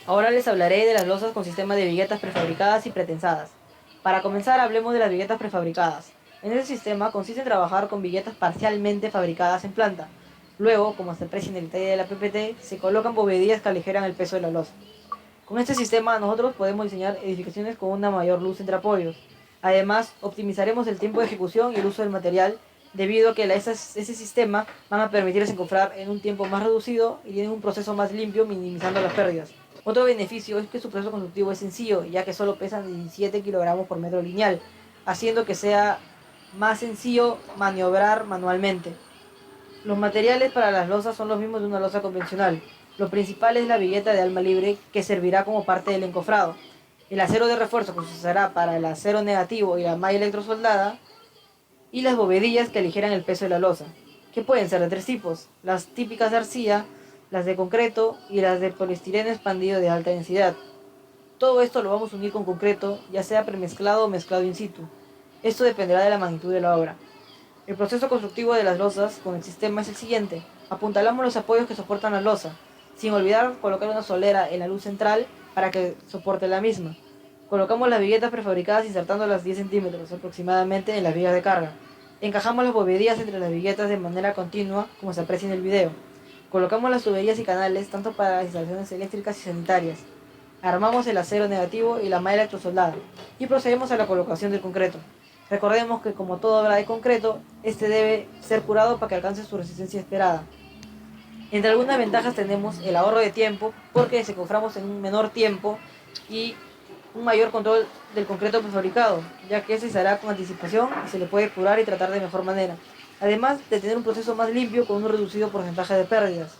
Ahora les hablaré de las losas con sistema de viguetas prefabricadas y pretensadas. Para comenzar, hablemos de las viguetas prefabricadas. En este sistema consiste en trabajar con viguetas parcialmente fabricadas en planta. Luego, como se aprecia en el detalle de la PPT, se colocan bovedillas que aligeran el peso de la losa. Con este sistema nosotros podemos diseñar edificaciones con una mayor luz entre apoyos. Además, optimizaremos el tiempo de ejecución y el uso del material debido a que ese sistema van a permitir desencofrar en un tiempo más reducido y tienen un proceso más limpio minimizando las pérdidas. Otro beneficio es que su proceso constructivo es sencillo, ya que solo pesan 17 kilogramos por metro lineal, haciendo que sea más sencillo maniobrar manualmente. Los materiales para las losas son los mismos de una losa convencional. Lo principal es la vigueta de alma libre que servirá como parte del encofrado. El acero de refuerzo que se usará para el acero negativo y la malla electrosoldada y las bovedillas que aligeran el peso de la losa, que pueden ser de tres tipos: las típicas de arcilla, las de concreto y las de poliestireno expandido de alta densidad. Todo esto lo vamos a unir con concreto, ya sea premezclado o mezclado in situ. Esto dependerá de la magnitud de la obra. El proceso constructivo de las losas con el sistema es el siguiente. Apuntalamos los apoyos que soportan la losa, sin olvidar colocar una solera en la luz central para que soporte la misma. Colocamos las viguetas prefabricadas insertándolas 10 centímetros aproximadamente en las vigas de carga. Encajamos las bovedillas entre las viguetas de manera continua, como se aprecia en el video. Colocamos las tuberías y canales tanto para las instalaciones eléctricas y sanitarias. Armamos el acero negativo y la malla electrosoldada y procedemos a la colocación del concreto. Recordemos que como toda obra de concreto, este debe ser curado para que alcance su resistencia esperada. Entre algunas ventajas tenemos el ahorro de tiempo, porque desencoframos en un menor tiempo y un mayor control del concreto prefabricado, ya que este se hará con anticipación y se le puede curar y tratar de mejor manera. Además de tener un proceso más limpio con un reducido porcentaje de pérdidas.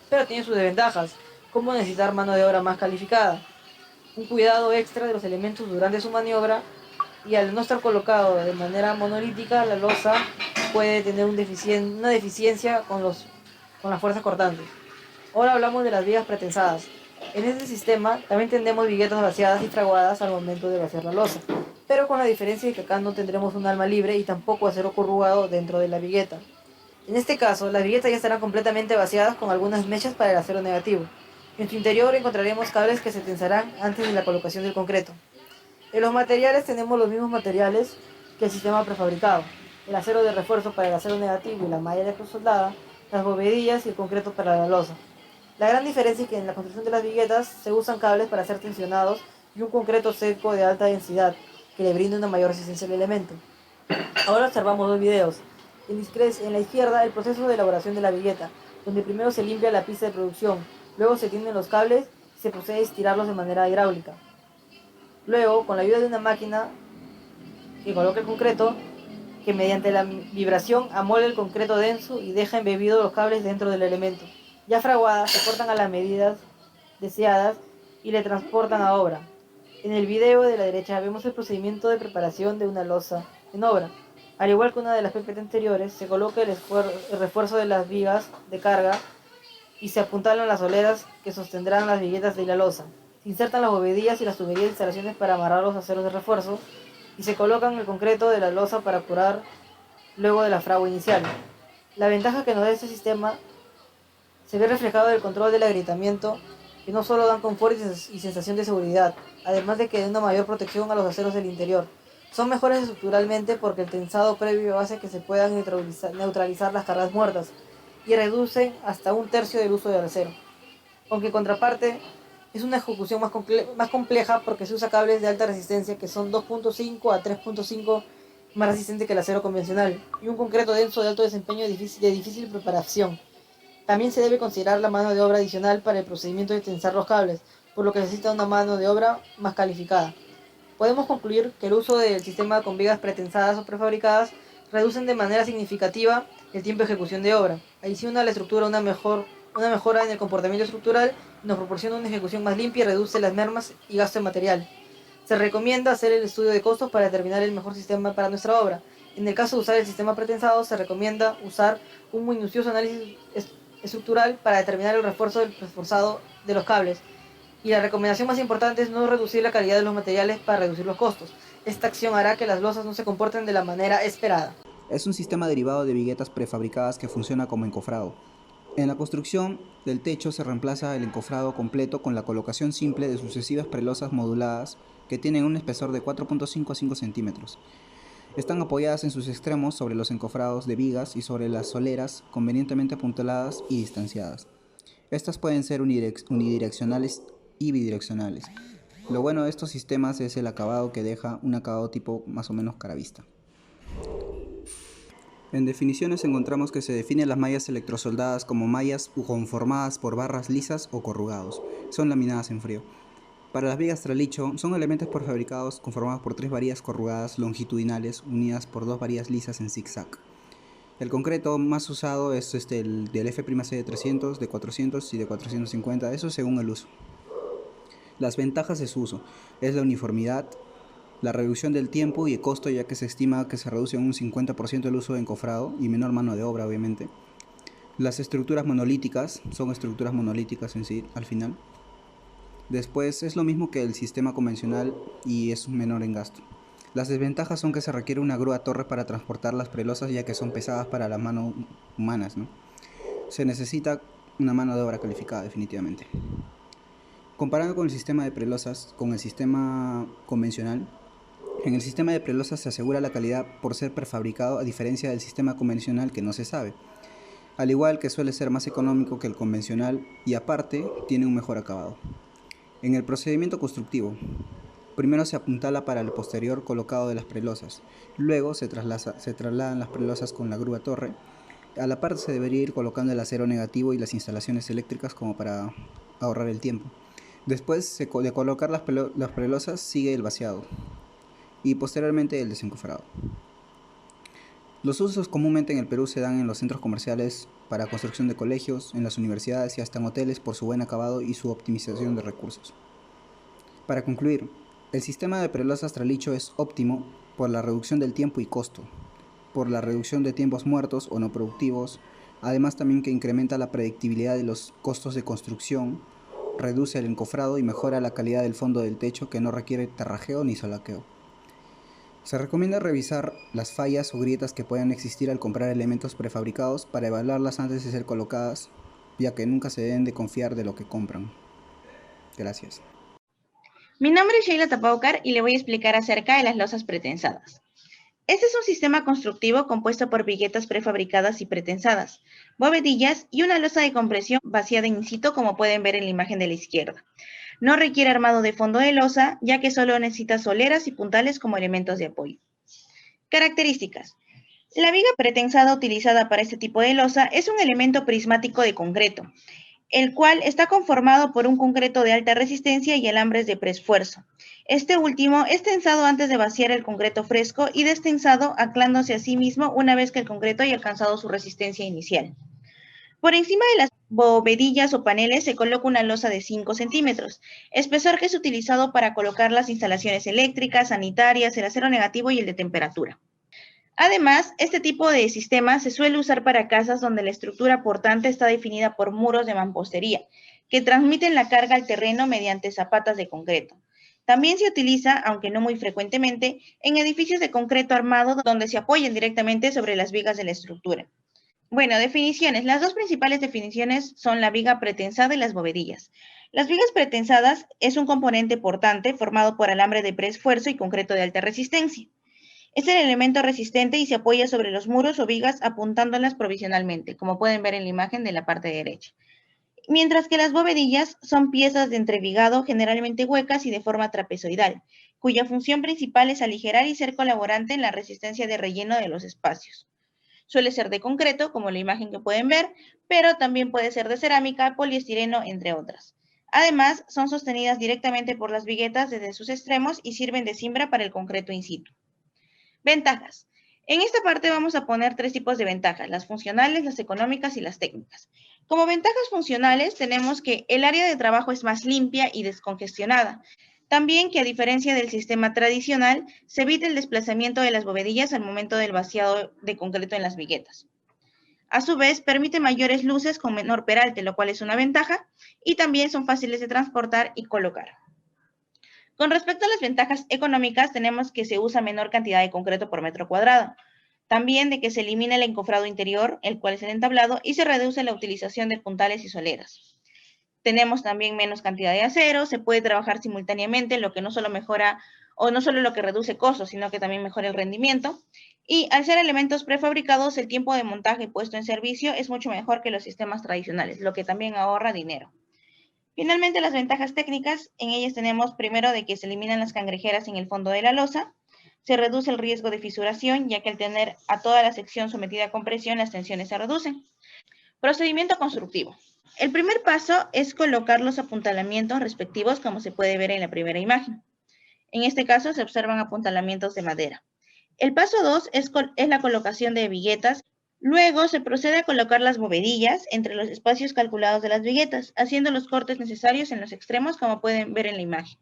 Pero tiene sus desventajas, como necesitar mano de obra más calificada, un cuidado extra de los elementos durante su maniobra, y al no estar colocado de manera monolítica, la losa puede tener una deficiencia con las fuerzas cortantes. Ahora hablamos de las vigas pretensadas. En este sistema también tendremos viguetas vaciadas y fraguadas al momento de vaciar la losa, pero con la diferencia de que acá no tendremos un alma libre y tampoco acero corrugado dentro de la vigueta. En este caso, las viguetas ya estarán completamente vaciadas con algunas mechas para el acero negativo. En su interior encontraremos cables que se tensarán antes de la colocación del concreto. En los materiales tenemos los mismos materiales que el sistema prefabricado: el acero de refuerzo para el acero negativo y la malla electrosoldada, las bovedillas y el concreto para la losa. La gran diferencia es que en la construcción de las viguetas se usan cables para ser tensionados y un concreto seco de alta densidad que le brinda una mayor resistencia al elemento. Ahora observamos dos videos. En la izquierda, el proceso de elaboración de la vigueta, donde primero se limpia la pista de producción, luego se tienden los cables y se procede a estirarlos de manera hidráulica. Luego, con la ayuda de una máquina que coloca el concreto, que mediante la vibración amolda el concreto denso y deja embebidos los cables dentro del elemento. Ya fraguadas, se cortan a las medidas deseadas y le transportan a obra. En el video de la derecha vemos el procedimiento de preparación de una losa en obra. Al igual que una de las PPT anteriores, se coloca el refuerzo de las vigas de carga y se apuntalan las soleras que sostendrán las viguetas de la losa. Se insertan las bovedillas y las tuberías de instalaciones para amarrar los aceros de refuerzo y se colocan el concreto de la losa para curar luego de la fragua inicial. La ventaja que nos da este sistema se ve reflejado en el control del agrietamiento, que no solo dan confort y sensación de seguridad, además de que dan una mayor protección a los aceros del interior. Son mejores estructuralmente porque el tensado previo hace que se puedan neutralizar las cargas muertas y reducen hasta un tercio del uso del acero. Aunque en contraparte es una ejecución más compleja porque se usa cables de alta resistencia que son 2.5 a 3.5 más resistente que el acero convencional, y un concreto denso de alto desempeño de difícil preparación. También se debe considerar la mano de obra adicional para el procedimiento de tensar los cables, por lo que necesita una mano de obra más calificada. Podemos concluir que el uso del sistema con vigas pretensadas o prefabricadas reducen de manera significativa el tiempo de ejecución de obra. Adiciona a la estructura una mejora en el comportamiento estructural y nos proporciona una ejecución más limpia y reduce las mermas y gasto de material. Se recomienda hacer el estudio de costos para determinar el mejor sistema para nuestra obra. En el caso de usar el sistema pretensado, se recomienda usar un minucioso análisis estructural para determinar el refuerzo del reforzado de los cables. Y la recomendación más importante es no reducir la calidad de los materiales para reducir los costos. Esta acción hará que las losas no se comporten de la manera esperada. Es un sistema derivado de viguetas prefabricadas que funciona como encofrado. En la construcción del techo se reemplaza el encofrado completo con la colocación simple de sucesivas prelosas moduladas que tienen un espesor de 4.5 a 5 centímetros. Están apoyadas en sus extremos sobre los encofrados de vigas y sobre las soleras convenientemente apuntaladas y distanciadas. Estas pueden ser unidireccionales y bidireccionales. Lo bueno de estos sistemas es el acabado que deja un acabado tipo más o menos caravista. En definiciones encontramos que se definen las mallas electrosoldadas como mallas conformadas por barras lisas o corrugados. Son laminadas en frío. Para las vigas tralicho, son elementos prefabricados conformados por tres varillas corrugadas longitudinales unidas por dos varillas lisas en zigzag. El concreto más usado es el del F'C de 300, de 400 y de 450, eso según el uso. Las ventajas de su uso es la uniformidad, la reducción del tiempo y el costo, ya que se estima que se reduce en un 50% el uso de encofrado y menor mano de obra, obviamente. Las estructuras monolíticas, son estructuras monolíticas en sí, al final. Después es lo mismo que el sistema convencional y es menor en gasto. Las desventajas son que se requiere una grúa torre para transportar las prelosas, ya que son pesadas para las manos humanas, ¿no? Se necesita una mano de obra calificada, definitivamente. Comparando con el sistema de prelosas, con el sistema convencional, en el sistema de prelosas se asegura la calidad por ser prefabricado, a diferencia del sistema convencional que no se sabe. Al igual que suele ser más económico que el convencional y aparte tiene un mejor acabado. En el procedimiento constructivo, primero se apuntala para el posterior colocado de las prelosas, luego se trasladan las prelosas con la grúa torre. A la par se debería ir colocando el acero negativo y las instalaciones eléctricas como para ahorrar el tiempo. Después de colocar las prelosas sigue el vaciado y posteriormente el desencofrado. Los usos comúnmente en el Perú se dan en los centros comerciales para construcción de colegios, en las universidades y hasta en hoteles por su buen acabado y su optimización de recursos. Para concluir, el sistema de prelosas tralicho es óptimo por la reducción del tiempo y costo, por la reducción de tiempos muertos o no productivos, además también que incrementa la predictibilidad de los costos de construcción, reduce el encofrado y mejora la calidad del fondo del techo que no requiere terrajeo ni solaqueo. Se recomienda revisar las fallas o grietas que puedan existir al comprar elementos prefabricados para evaluarlas antes de ser colocadas, ya que nunca se deben de confiar de lo que compran. Gracias. Mi nombre es Sheila Tapaucar y le voy a explicar acerca de las losas pretensadas. Este es un sistema constructivo compuesto por viguetas prefabricadas y pretensadas, bovedillas y una losa de compresión vaciada in situ, como pueden ver en la imagen de la izquierda. No requiere armado de fondo de losa, ya que solo necesita soleras y puntales como elementos de apoyo. Características. La viga pretensada utilizada para este tipo de losa es un elemento prismático de concreto, el cual está conformado por un concreto de alta resistencia y alambres de preesfuerzo. Este último es tensado antes de vaciar el concreto fresco y destensado anclándose a sí mismo una vez que el concreto haya alcanzado su resistencia inicial. Por encima de las bovedillas o paneles se coloca una losa de 5 centímetros, espesor que es utilizado para colocar las instalaciones eléctricas, sanitarias, el acero negativo y el de temperatura. Además, este tipo de sistema se suele usar para casas donde la estructura portante está definida por muros de mampostería, que transmiten la carga al terreno mediante zapatas de concreto. También se utiliza, aunque no muy frecuentemente, en edificios de concreto armado donde se apoyan directamente sobre las vigas de la estructura. Bueno, definiciones. Las dos principales definiciones son la viga pretensada y las bovedillas. Las vigas pretensadas es un componente portante formado por alambre de preesfuerzo y concreto de alta resistencia. Es el elemento resistente y se apoya sobre los muros o vigas apuntándolas provisionalmente, como pueden ver en la imagen de la parte derecha. Mientras que las bovedillas son piezas de entrevigado generalmente huecas y de forma trapezoidal, cuya función principal es aligerar y ser colaborante en la resistencia de relleno de los espacios. Suele ser de concreto, como la imagen que pueden ver, pero también puede ser de cerámica, poliestireno, entre otras. Además, son sostenidas directamente por las viguetas desde sus extremos y sirven de cimbra para el concreto in situ. Ventajas. En esta parte vamos a poner tres tipos de ventajas, las funcionales, las económicas y las técnicas. Como ventajas funcionales tenemos que el área de trabajo es más limpia y descongestionada. También que a diferencia del sistema tradicional, se evita el desplazamiento de las bovedillas al momento del vaciado de concreto en las viguetas. A su vez, permite mayores luces con menor peralte, lo cual es una ventaja, y también son fáciles de transportar y colocar. Con respecto a las ventajas económicas, tenemos que se usa menor cantidad de concreto por metro cuadrado. También de que se elimina el encofrado interior, el cual es el entablado, y se reduce la utilización de puntales y soleras. Tenemos también menos cantidad de acero, se puede trabajar simultáneamente, lo que no solo mejora o no solo lo que reduce costos, sino que también mejora el rendimiento. Y al ser elementos prefabricados, el tiempo de montaje puesto en servicio es mucho mejor que los sistemas tradicionales, lo que también ahorra dinero. Finalmente, las ventajas técnicas, en ellas tenemos primero de que se eliminan las cangrejeras en el fondo de la losa, se reduce el riesgo de fisuración, ya que al tener a toda la sección sometida a compresión, las tensiones se reducen. Procedimiento constructivo. El primer paso es colocar los apuntalamientos respectivos, como se puede ver en la primera imagen. En este caso se observan apuntalamientos de madera. El paso 2 es la colocación de viguetas. Luego se procede a colocar las bovedillas entre los espacios calculados de las viguetas, haciendo los cortes necesarios en los extremos, como pueden ver en la imagen.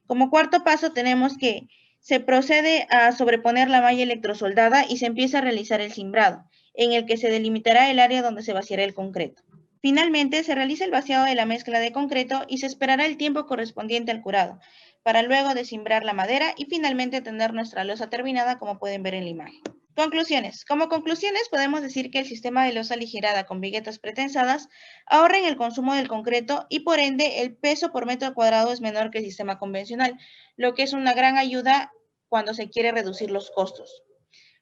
Como cuarto paso tenemos que se procede a sobreponer la malla electrosoldada y se empieza a realizar el cimbrado, en el que se delimitará el área donde se vaciará el concreto. Finalmente, se realiza el vaciado de la mezcla de concreto y se esperará el tiempo correspondiente al curado, para luego descimbrar la madera y finalmente tener nuestra losa terminada, como pueden ver en la imagen. Conclusiones. Como conclusiones podemos decir que el sistema de losa aligerada con viguetas pretensadas ahorra en el consumo del concreto y por ende el peso por metro cuadrado es menor que el sistema convencional, lo que es una gran ayuda cuando se quiere reducir los costos.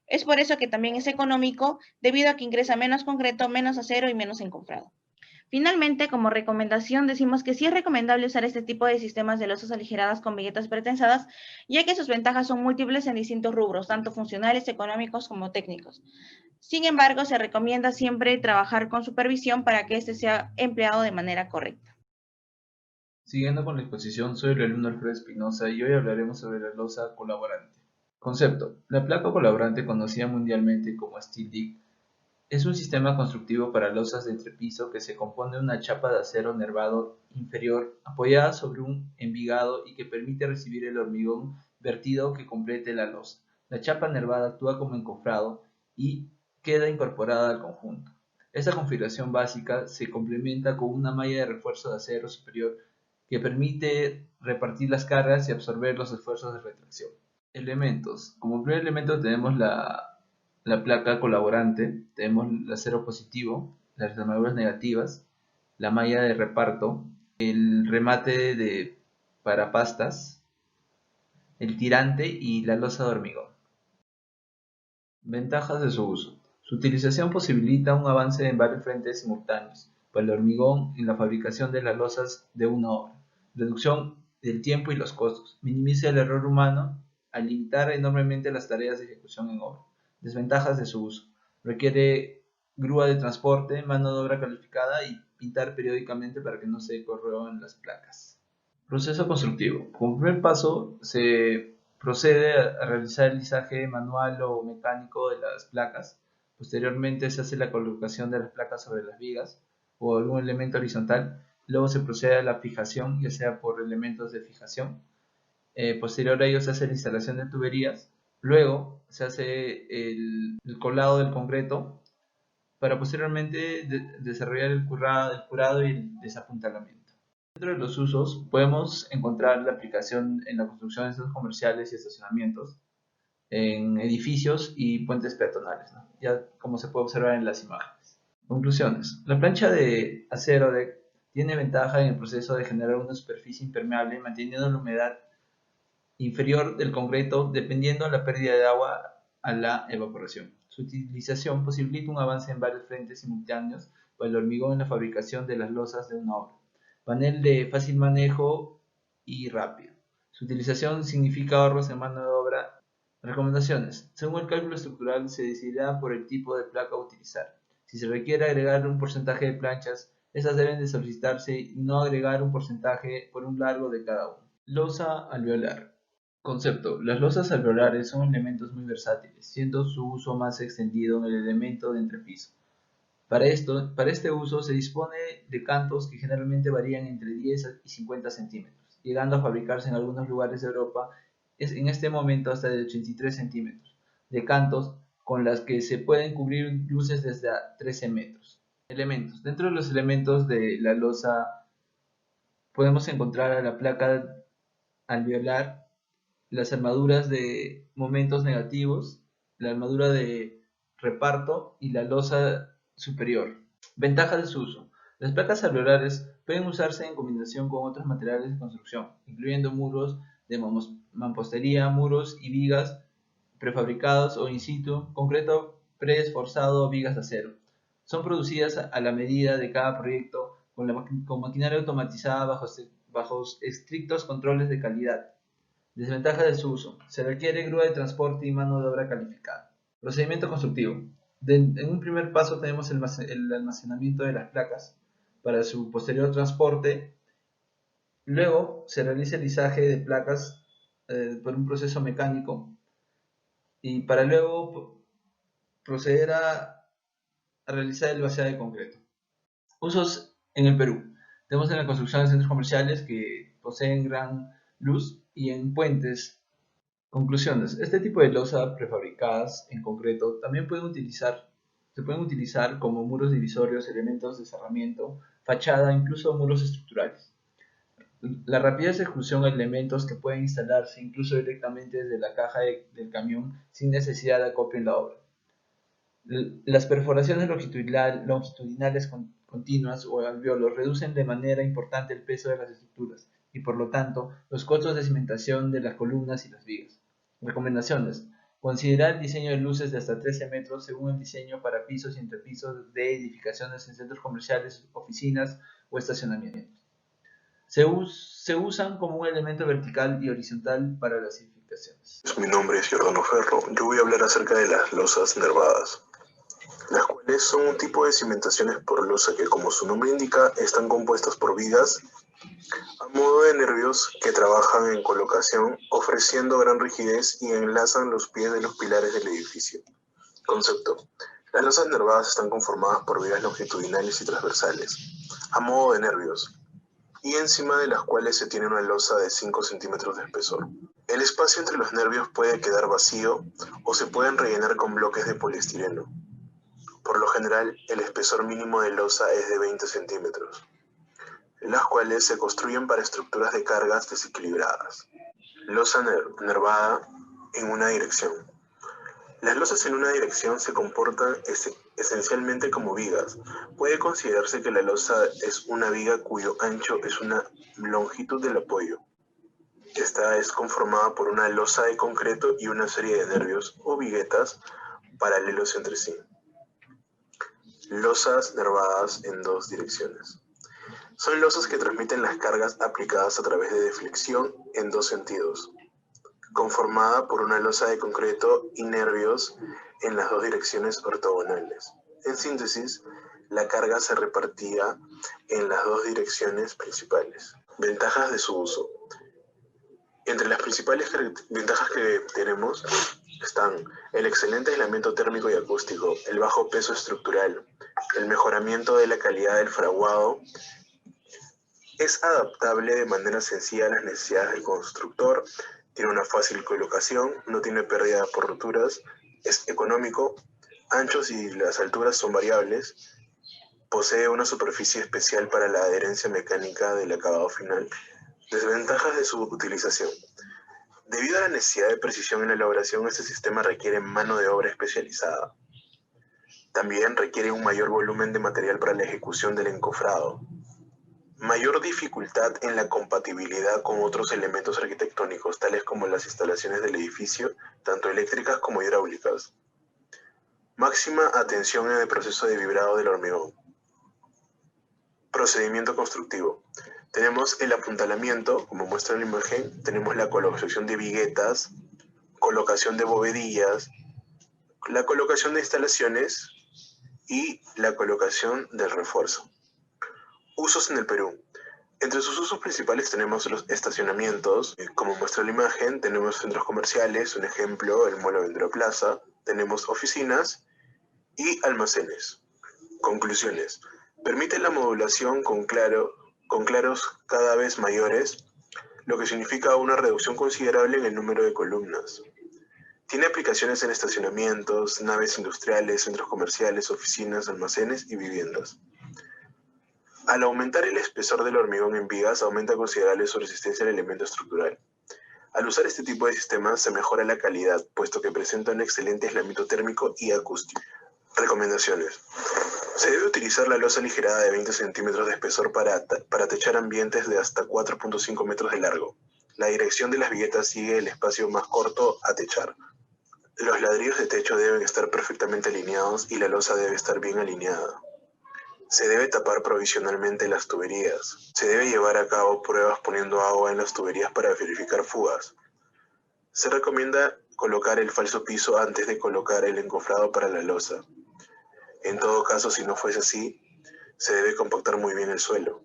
Es por eso que también es económico, debido a que ingresa menos concreto, menos acero y menos encofrado. Finalmente, como recomendación, decimos que sí es recomendable usar este tipo de sistemas de losas aligeradas con viguetas pretensadas, ya que sus ventajas son múltiples en distintos rubros, tanto funcionales, económicos como técnicos. Sin embargo, se recomienda siempre trabajar con supervisión para que este sea empleado de manera correcta. Siguiendo con la exposición, soy el alumno Alfredo Espinosa y hoy hablaremos sobre la losa colaborante. Concepto. La placa colaborante, conocida mundialmente como Steel Dig, es un sistema constructivo para losas de entrepiso que se compone de una chapa de acero nervado inferior apoyada sobre un envigado y que permite recibir el hormigón vertido que complete la losa. La chapa nervada actúa como encofrado y queda incorporada al conjunto. Esta configuración básica se complementa con una malla de refuerzo de acero superior que permite repartir las cargas y absorber los esfuerzos de retracción. Elementos. Como primer elemento tenemos la placa colaborante, tenemos el acero positivo, las armaduras negativas, la malla de reparto, el remate de parapastas, el tirante y la losa de hormigón. Ventajas de su uso. Su utilización posibilita un avance en varios frentes simultáneos para el hormigón en la fabricación de las losas de una obra. Reducción del tiempo y los costos. Minimiza el error humano al limitar enormemente las tareas de ejecución en obra. Desventajas de su uso. Requiere grúa de transporte, mano de obra calificada y pintar periódicamente para que no se corroan las placas. Proceso constructivo. Como primer paso se procede a realizar el lisaje manual o mecánico de las placas. Posteriormente se hace la colocación de las placas sobre las vigas o algún elemento horizontal. Luego se procede a la fijación, ya sea por elementos de fijación. Posterior a ello se hace la instalación de tuberías. Luego se hace el colado del concreto para posteriormente desarrollar el curado y el desapuntalamiento. Dentro de los usos podemos encontrar la aplicación en la construcción de centros comerciales y estacionamientos, en edificios y puentes peatonales, ¿no? Ya como se puede observar en las imágenes. Conclusiones. La plancha de acero tiene ventaja en el proceso de generar una superficie impermeable manteniendo la humedad inferior del concreto dependiendo de la pérdida de agua a la evaporación. Su utilización posibilita un avance en varios frentes simultáneos para el hormigón en la fabricación de las losas de una obra. Panel de fácil manejo y rápido. Su utilización significa ahorros en mano de obra. Recomendaciones. Según el cálculo estructural se decidirá por el tipo de placa a utilizar. Si se requiere agregar un porcentaje de planchas, estas deben de solicitarse y no agregar un porcentaje por un largo de cada uno. Losa alveolar. Concepto. Las losas alveolares son elementos muy versátiles, siendo su uso más extendido en el elemento de entrepiso. Para este uso se dispone de cantos que generalmente varían entre 10 y 50 centímetros, llegando a fabricarse en algunos lugares de Europa en este momento hasta de 83 centímetros, de cantos con las que se pueden cubrir luces desde 13 metros. Elementos. Dentro de los elementos de la losa podemos encontrar a la placa alveolar, las armaduras de momentos negativos, la armadura de reparto y la losa superior. Ventajas de su uso. Las placas alveolares pueden usarse en combinación con otros materiales de construcción, incluyendo muros de mampostería, muros y vigas prefabricados o in situ, concreto preesforzado o vigas de acero. Son producidas a la medida de cada proyecto con maquinaria automatizada bajo estrictos controles de calidad. Desventajas de su uso. Se requiere grúa de transporte y mano de obra calificada. Procedimiento constructivo. En un primer paso tenemos el almacenamiento de las placas para su posterior transporte. Luego se realiza el lisaje de placas por un proceso mecánico y para luego proceder a realizar el vaciado de concreto. Usos en el Perú. Tenemos en la construcción de centros comerciales que poseen gran luz y en puentes. Conclusiones. Este tipo de losa prefabricadas en concreto también se pueden utilizar como muros divisorios, elementos de cerramiento, fachada, incluso muros estructurales. La rapidez de ejecución de elementos que pueden instalarse incluso directamente desde la caja del camión sin necesidad de acopio en la obra. Las perforaciones longitudinales continuas o alveolos reducen de manera importante el peso de las estructuras y por lo tanto los costos de cimentación de las columnas y las vigas. Recomendaciones. Considerar el diseño de luces de hasta 13 metros según el diseño para pisos y entrepisos de edificaciones en centros comerciales, oficinas o estacionamientos. Se usan como un elemento vertical y horizontal para las edificaciones. Mi nombre es Giordano Ferro. Yo voy a hablar acerca de las losas nervadas, las cuales son un tipo de cimentaciones por losa que, como su nombre indica, están compuestas por vigas a modo de nervios que trabajan en colocación, ofreciendo gran rigidez y enlazan los pies de los pilares del edificio. Concepto. Las losas nervadas están conformadas por vigas longitudinales y transversales, a modo de nervios, y encima de las cuales se tiene una losa de 5 centímetros de espesor. El espacio entre los nervios puede quedar vacío o se pueden rellenar con bloques de poliestireno. Por lo general, el espesor mínimo de losa es de 20 centímetros, las cuales se construyen para estructuras de cargas desequilibradas. Losa nervada en una dirección. Las losas en una dirección se comportan esencialmente como vigas. Puede considerarse que la losa es una viga cuyo ancho es una longitud del apoyo. Esta es conformada por una losa de concreto y una serie de nervios o viguetas paralelos entre sí. Losas nervadas en dos direcciones. Son losas que transmiten las cargas aplicadas a través de deflexión en dos sentidos, conformada por una losa de concreto y nervios en las dos direcciones ortogonales. En síntesis, la carga se repartía en las dos direcciones principales. Ventajas de su uso. Entre las principales ventajas que tenemos están el excelente aislamiento térmico y acústico, el bajo peso estructural, el mejoramiento de la calidad del fraguado. Es adaptable de manera sencilla a las necesidades del constructor, tiene una fácil colocación, no tiene pérdida por roturas, es económico, anchos y las alturas son variables, posee una superficie especial para la adherencia mecánica del acabado final. Desventajas de su utilización. Debido a la necesidad de precisión en la elaboración, este sistema requiere mano de obra especializada. También requiere un mayor volumen de material para la ejecución del encofrado. Mayor dificultad en la compatibilidad con otros elementos arquitectónicos, tales como las instalaciones del edificio, tanto eléctricas como hidráulicas. Máxima atención en el proceso de vibrado del hormigón. Procedimiento constructivo. Tenemos el apuntalamiento, como muestra la imagen, tenemos la colocación de viguetas, colocación de bovedillas, la colocación de instalaciones y la colocación del refuerzo. Usos en el Perú. Entre sus usos principales tenemos los estacionamientos, como muestra la imagen, tenemos centros comerciales, un ejemplo, el Mall Aventura Plaza, tenemos oficinas y almacenes. Conclusiones. Permite la modulación con claros cada vez mayores, lo que significa una reducción considerable en el número de columnas. Tiene aplicaciones en estacionamientos, naves industriales, centros comerciales, oficinas, almacenes y viviendas. Al aumentar el espesor del hormigón en vigas, aumenta considerable su resistencia al elemento estructural. Al usar este tipo de sistema se mejora la calidad, puesto que presenta un excelente aislamiento térmico y acústico. Recomendaciones. Se debe utilizar la losa aligerada de 20 centímetros de espesor para techar ambientes de hasta 4.5 metros de largo. La dirección de las viguetas sigue el espacio más corto a techar. Los ladrillos de techo deben estar perfectamente alineados y la losa debe estar bien alineada. Se debe tapar provisionalmente las tuberías. Se debe llevar a cabo pruebas poniendo agua en las tuberías para verificar fugas. Se recomienda colocar el falso piso antes de colocar el encofrado para la losa. En todo caso, si no fuese así, se debe compactar muy bien el suelo.